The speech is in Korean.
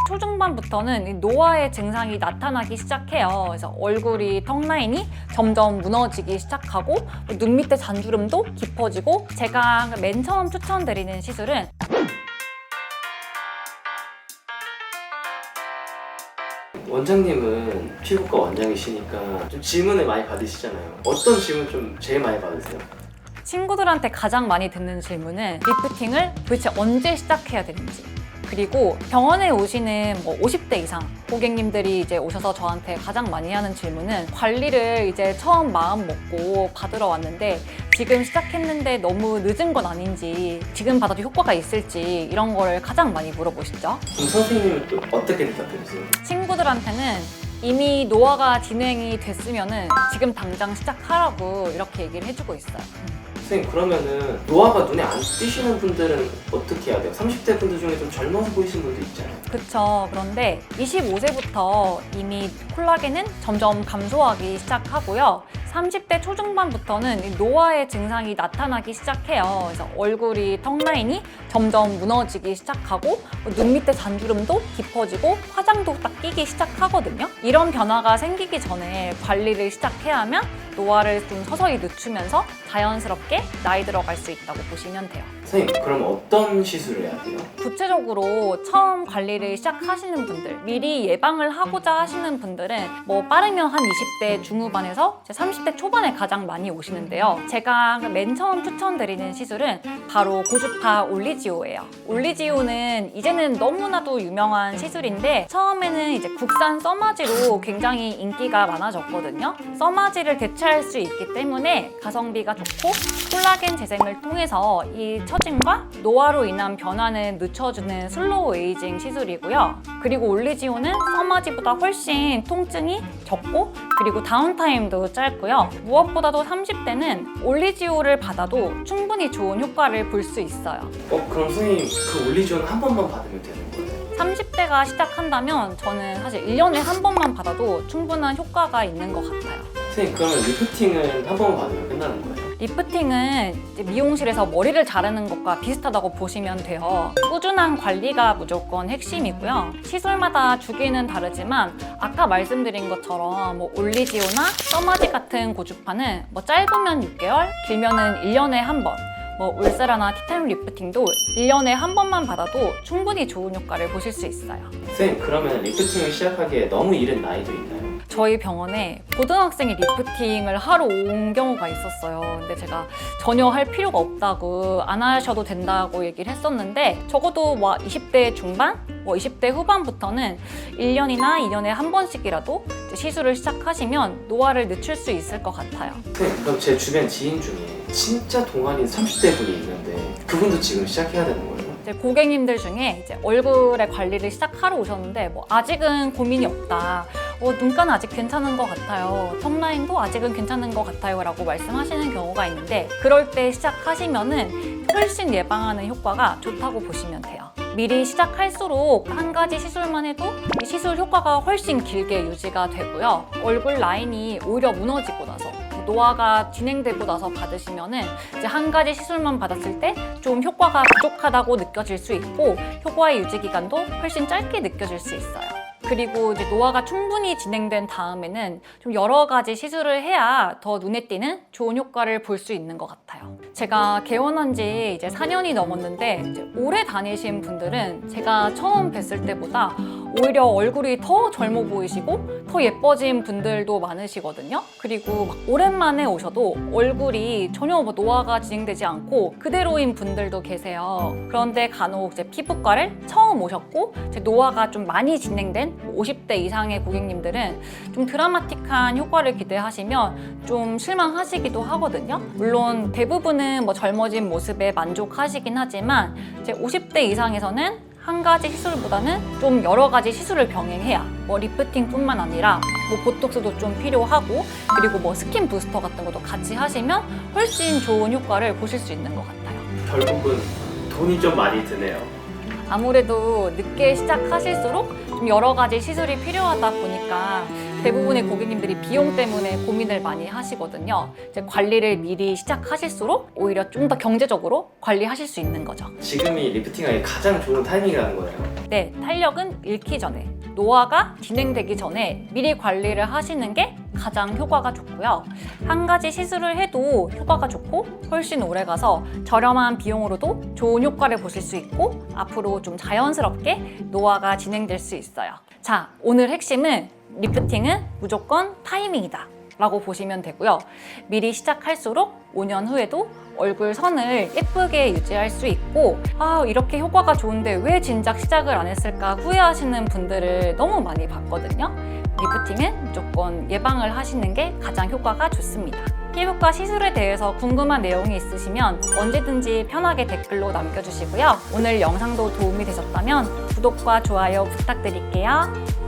초중반부터는 이 노화의 증상이 나타나기 시작해요. 그래서 얼굴이 턱 라인이 점점 무너지기 시작하고 눈 밑에 잔주름도 깊어지고, 제가 맨 처음 추천드리는 시술은 원장님은 피부과 원장이시니까 좀 질문을 많이 받으시잖아요. 어떤 질문 좀 제일 많이 받으세요? 친구들한테 가장 많이 듣는 질문은 리프팅을 도대체 언제 시작해야 되는지, 그리고 병원에 오시는 50대 이상 고객님들이 이제 오셔서 저한테 가장 많이 하는 질문은 관리를 이제 처음 마음 먹고 받으러 왔는데 지금 시작했는데 너무 늦은 건 아닌지, 지금 받아도 효과가 있을지, 이런 거를 가장 많이 물어보시죠. 그럼 선생님은 또 어떻게 대답해주세요? 친구들한테는 이미 노화가 진행이 됐으면은 지금 당장 시작하라고 이렇게 얘기를 해주고 있어요. 선생님, 그러면은 노화가 눈에 안 띄시는 분들은 어떻게 해야 돼요? 30대 분들 중에 좀 젊어서 보이시는 분도 있잖아요. 그쵸. 그런데 25세부터 이미 콜라겐은 점점 감소하기 시작하고요. 30대 초중반부터는 이 노화의 증상이 나타나기 시작해요. 그래서 얼굴이 턱 라인이 점점 무너지기 시작하고 눈 밑에 잔주름도 깊어지고 화장도 딱 끼기 시작하거든요. 이런 변화가 생기기 전에 관리를 시작해야 하면 노화를 좀 서서히 늦추면서 자연스럽게 나이 들어갈 수 있다고 보시면 돼요. 선생님, 그럼 어떤 시술을 해야 돼요? 구체적으로 처음 관리를 시작하시는 분들, 미리 예방을 하고자 하시는 분들은 빠르면 한 20대 중후반에서 30대 초반에 가장 많이 오시는데요. 제가 맨 처음 추천드리는 시술은 바로 고주파 올리지오예요. 올리지오는 이제는 너무나도 유명한 시술인데, 처음에는 이제 국산 써마지로 굉장히 인기가 많아졌거든요. 써마지를 대체할 수 있기 때문에 가성비가 좋고 콜라겐 재생을 통해서 이 처짐과 노화로 인한 변화는 늦춰주는 슬로우 에이징 시술이고요. 그리고 올리지오는 써마지보다 훨씬 통증이 적고, 그리고 다운타임도 짧고요. 무엇보다도 30대는 올리지오를 받아도 충분히 좋은 효과를 볼 수 있어요. 그럼 선생님, 그 올리지오는 한 번만 받으면 되는 거예요? 30대가 시작한다면 저는 사실 1년에 한 번만 받아도 충분한 효과가 있는 것 같아요. 선생님, 그러면 리프팅은 한 번만 받으면 끝나는 거예요? 리프팅은 이제 미용실에서 머리를 자르는 것과 비슷하다고 보시면 돼요. 꾸준한 관리가 무조건 핵심이고요. 시술마다 주기는 다르지만 아까 말씀드린 것처럼 올리지오나 써마지 같은 고주파는 짧으면 6개월, 길면은 1년에 한 번, 울세라나 티타늄 리프팅도 1년에 한 번만 받아도 충분히 좋은 효과를 보실 수 있어요. 선생님, 그러면 리프팅을 시작하기에 너무 이른 나이도 있나요? 저희 병원에 고등학생이 리프팅을 하러 온 경우가 있었어요. 근데 제가 전혀 할 필요가 없다고, 안 하셔도 된다고 얘기를 했었는데, 적어도 20대 중반, 20대 후반부터는 1년이나 2년에 한 번씩이라도 시술을 시작하시면 노화를 늦출 수 있을 것 같아요. 선생님, 그럼 제 주변 지인 중에 진짜 동안인 30대 분이 있는데 그분도 지금 시작해야 되는 거예요? 이제 고객님들 중에 이제 얼굴의 관리를 시작하러 오셨는데 아직은 고민이 없다, 눈가는 아직 괜찮은 것 같아요, 턱 라인도 아직은 괜찮은 것 같아요 라고 말씀하시는 경우가 있는데, 그럴 때 시작하시면은 훨씬 예방하는 효과가 좋다고 보시면 돼요. 미리 시작할수록 한 가지 시술만 해도 이 시술 효과가 훨씬 길게 유지가 되고요. 얼굴 라인이 오히려 무너지고 나서, 노화가 진행되고 나서 받으시면은 이제 한 가지 시술만 받았을 때 좀 효과가 부족하다고 느껴질 수 있고, 효과의 유지 기간도 훨씬 짧게 느껴질 수 있어요. 그리고 이제 노화가 충분히 진행된 다음에는 좀 여러 가지 시술을 해야 더 눈에 띄는 좋은 효과를 볼 수 있는 것 같아요. 제가 개원한 지 이제 4년이 넘었는데, 이제 오래 다니신 분들은 제가 처음 뵀을 때보다 오히려 얼굴이 더 젊어 보이시고 더 예뻐진 분들도 많으시거든요. 그리고 오랜만에 오셔도 얼굴이 전혀 노화가 진행되지 않고 그대로인 분들도 계세요. 그런데 간혹 이제 피부과를 처음 오셨고 이제 노화가 좀 많이 진행된 50대 이상의 고객님들은 좀 드라마틱한 효과를 기대하시면 좀 실망하시기도 하거든요. 물론 대부분은 젊어진 모습에 만족하시긴 하지만 이제 50대 이상에서는 한 가지 시술보다는 좀 여러 가지 시술을 병행해야 리프팅뿐만 아니라 보톡스도 좀 필요하고, 그리고 스킨 부스터 같은 것도 같이 하시면 훨씬 좋은 효과를 보실 수 있는 것 같아요. 결국은 돈이 좀 많이 드네요. 아무래도 늦게 시작하실수록 좀 여러 가지 시술이 필요하다 보니까 대부분의 고객님들이 비용 때문에 고민을 많이 하시거든요. 이제 관리를 미리 시작하실수록 오히려 좀 더 경제적으로 관리하실 수 있는 거죠. 지금이 리프팅하기 가장 좋은 타이밍이라는 거예요. 네, 탄력은 잃기 전에, 노화가 진행되기 전에 미리 관리를 하시는 게 가장 효과가 좋고요. 한 가지 시술을 해도 효과가 좋고 훨씬 오래 가서 저렴한 비용으로도 좋은 효과를 보실 수 있고 앞으로 좀 자연스럽게 노화가 진행될 수 있어요. 자, 오늘 핵심은 리프팅은 무조건 타이밍이다 라고 보시면 되고요. 미리 시작할수록 5년 후에도 얼굴 선을 예쁘게 유지할 수 있고 이렇게 효과가 좋은데 왜 진작 시작을 안 했을까 후회하시는 분들을 너무 많이 봤거든요. 리프팅은 무조건 예방을 하시는 게 가장 효과가 좋습니다. 피부과 시술에 대해서 궁금한 내용이 있으시면 언제든지 편하게 댓글로 남겨주시고요. 오늘 영상도 도움이 되셨다면 구독과 좋아요 부탁드릴게요.